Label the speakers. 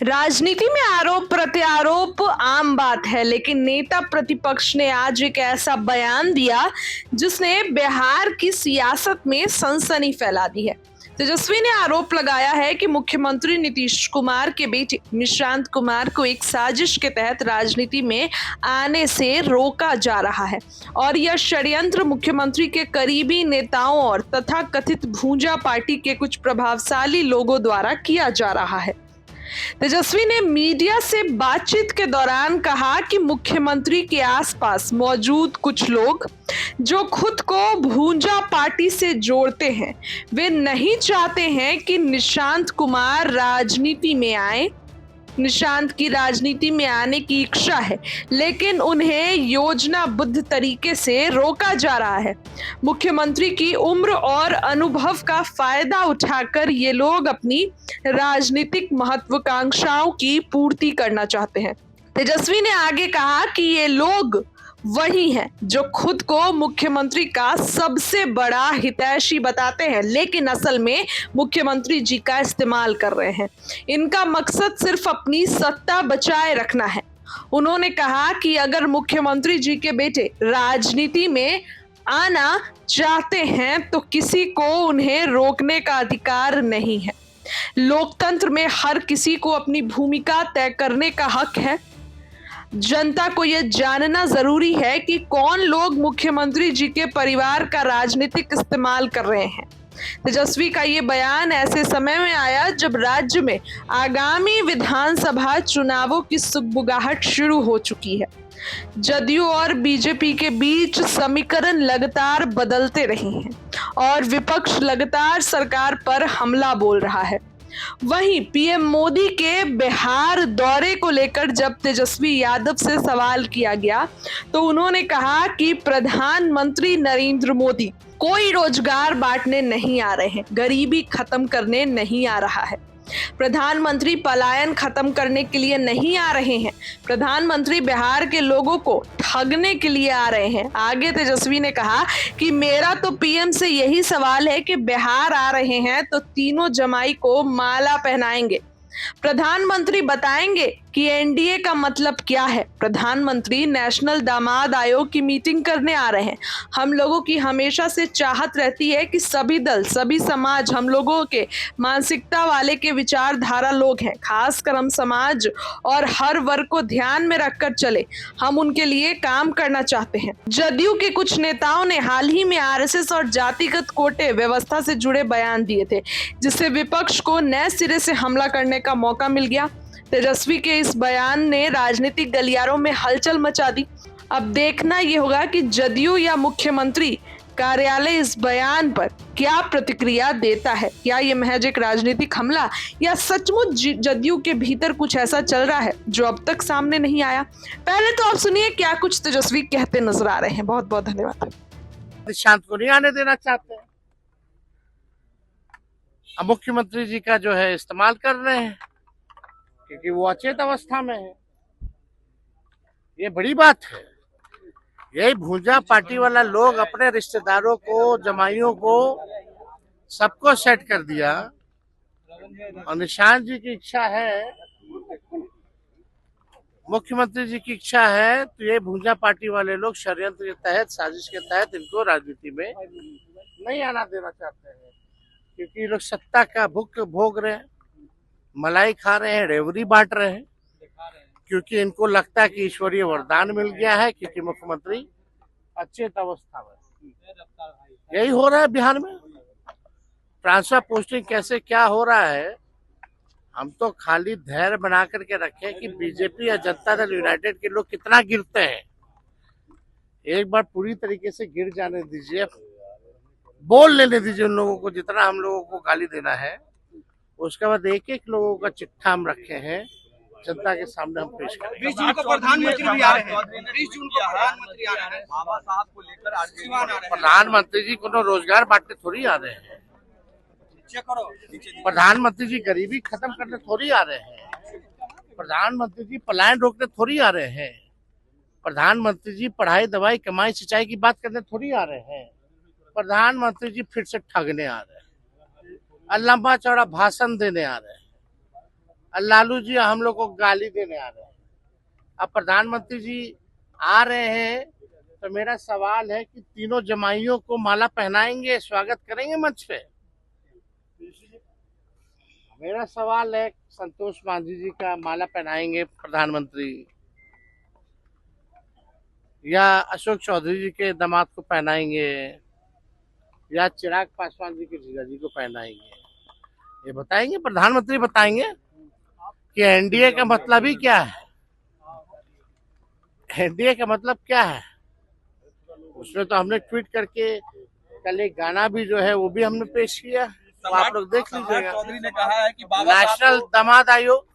Speaker 1: राजनीति में आरोप प्रत्यारोप आम बात है, लेकिन नेता प्रतिपक्ष ने आज एक ऐसा बयान दिया जिसने बिहार की सियासत में सनसनी फैला दी है। तेजस्वी ने आरोप लगाया है कि मुख्यमंत्री नीतीश कुमार के बेटे निशांत कुमार को एक साजिश के तहत राजनीति में आने से रोका जा रहा है और यह षड्यंत्र मुख्यमंत्री के करीबी नेताओं और तथाकथित भूंजा पार्टी के कुछ प्रभावशाली लोगों द्वारा किया जा रहा है। तेजस्वी ने मीडिया से बातचीत के दौरान कहा कि मुख्यमंत्री के आसपास मौजूद कुछ लोग जो खुद को भूंजा पार्टी से जोड़ते हैं, वे नहीं चाहते हैं कि निशांत कुमार राजनीति में आए। निशांत की राजनीति में आने की इच्छा है, लेकिन उन्हें योजनाबद्ध तरीके से रोका जा रहा है। मुख्यमंत्री की उम्र और अनुभव का फायदा उठाकर ये लोग अपनी राजनीतिक महत्वाकांक्षाओं की पूर्ति करना चाहते हैं। तेजस्वी ने आगे कहा कि ये लोग वही हैं जो खुद को मुख्यमंत्री का सबसे बड़ा हितैषी बताते हैं, लेकिन असल में मुख्यमंत्री जी का इस्तेमाल कर रहे हैं। इनका मकसद सिर्फ अपनी सत्ता बचाए रखना है। उन्होंने कहा कि अगर मुख्यमंत्री जी के बेटे राजनीति में आना चाहते हैं तो किसी को उन्हें रोकने का अधिकार नहीं है। लोकतंत्र में हर किसी को अपनी भूमिका तय करने का हक है। जनता को यह जानना जरूरी है कि कौन लोग मुख्यमंत्री जी के परिवार का राजनीतिक इस्तेमाल कर रहे हैं। तेजस्वी का ये बयान ऐसे समय में आया जब राज्य में आगामी विधानसभा चुनावों की सुगबुगाहट शुरू हो चुकी है। जदयू और बीजेपी के बीच समीकरण लगातार बदलते रहे हैं और विपक्ष लगातार सरकार पर हमला बोल रहा है। वहीं पीएम मोदी के बिहार दौरे को लेकर जब तेजस्वी यादव से सवाल किया गया तो उन्होंने कहा कि प्रधानमंत्री नरेंद्र मोदी कोई रोजगार बांटने नहीं आ रहे हैं, गरीबी खत्म करने नहीं आ रहा है। प्रधानमंत्री पलायन खत्म करने के लिए नहीं आ रहे हैं, प्रधानमंत्री बिहार के लोगों को ठगने के लिए आ रहे हैं। आगे तेजस्वी ने कहा कि मेरा तो पीएम से यही सवाल है कि बिहार आ रहे हैं तो तीनों जमाई को माला पहनाएंगे। प्रधानमंत्री बताएंगे कि एनडीए का मतलब क्या है। प्रधानमंत्री नेशनल दामाद आयोग की मीटिंग करने आ रहे हैं। हम लोगों की हमेशा से चाहत रहती है कि सभी दल, सभी समाज हम लोगों के मानसिकता वाले के विचारधारा लोग हैं, खासकर हम समाज और हर वर्ग को ध्यान में रखकर चले। हम उनके लिए काम करना चाहते हैं। जदयू के कुछ नेताओं ने हाल ही में आरएसएस और जातिगत कोटे व्यवस्था से जुड़े बयान दिए थे, जिससे विपक्ष को नए सिरे से हमला करने का मौका मिल गया। तेजस्वी के इस बयान ने राजनीतिक गलियारों में हलचल मचा दी। अब देखना यह होगा कि जदयू या मुख्यमंत्री कार्यालय इस बयान पर क्या प्रतिक्रिया देता है। क्या ये महज एक राजनीतिक हमला या सचमुच जदयू के भीतर कुछ ऐसा चल रहा है जो अब तक सामने नहीं आया। पहले तो आप सुनिए क्या कुछ तेजस्वी कहते नजर आ रहे हैं। बहुत बहुत धन्यवाद।
Speaker 2: निशांत को नहीं आने देना चाहते हैं, अब मुख्यमंत्री जी का जो है इस्तेमाल कर रहे हैं क्योंकि वो अचेत अवस्था में है। ये बड़ी बात है। यही भूंजा पार्टी वाला लोग अपने रिश्तेदारों को, जमाइयों को, सबको सेट कर दिया और निशांत जी की इच्छा है, मुख्यमंत्री जी की इच्छा है, तो ये भूंजा पार्टी वाले लोग षड्यंत्र के तहत, साजिश के तहत इनको राजनीति में नहीं आना देना चाहते हैं क्योंकि ये लोग सत्ता का भुख भोग रहे हैं, मलाई खा रहे हैं, रेवड़ी बांट रहे हैं क्योंकि इनको लगता है कि ईश्वरीय वरदान मिल गया है क्योंकि मुख्यमंत्री अचेत अवस्था में। यही हो रहा है बिहार में। ट्रांसफर पोस्टिंग कैसे क्या हो रहा है, हम तो खाली धैर्य बना करके रखे कि बीजेपी या जनता दल यूनाइटेड के लोग कितना गिरते हैं। एक बार पूरी तरीके से गिर जाने दीजिए, बोल लेने दीजिए उन लोगों को जितना हम लोगों को गाली देना है। उसके बाद एक एक लोगों का चिट्ठा हम रखे हैं, जनता के सामने हम पेश करेंगे।
Speaker 3: 20 जून को प्रधानमंत्री भी आ रहे हैं। 20 जून को प्रधानमंत्री आ रहे हैं। बाबा साहब को लेकर
Speaker 2: प्रधानमंत्री जी को रोजगार बांटने थोड़ी आ रहे हैं। प्रधानमंत्री जी गरीबी खत्म करने थोड़ी आ रहे हैं। प्रधानमंत्री जी पलायन रोकने थोड़ी आ रहे हैं। प्रधानमंत्री जी पढ़ाई, दवाई, कमाई, सिंचाई की बात करने थोड़ी आ रहे हैं। प्रधानमंत्री जी फिर से ठगने आ रहे हैं, लंबा चौड़ा भाषण देने आ रहे हैं। और लालू जी हम लोग को गाली देने आ रहे हैं। अब प्रधानमंत्री जी आ रहे हैं तो मेरा सवाल है कि तीनों जमाइयों को माला पहनाएंगे, स्वागत करेंगे मंच पे? मेरा सवाल है, संतोष मांझी जी का माला पहनाएंगे प्रधानमंत्री, या अशोक चौधरी जी के दामाद को पहनाएंगे, या चिराग पासवान जी के जीजा जी को पहनाएंगे? ये बताएंगे, प्रधानमंत्री बताएंगे कि एनडीए का मतलब ही क्या है। एनडीए का मतलब क्या है? उसमें तो हमने ट्वीट करके कल एक गाना भी जो है वो भी हमने पेश किया, तो आप लोग देख लीजिएगा।
Speaker 3: चौधरी ने कहा है कि बाबा साहब
Speaker 2: नेशनल दामाद आयोग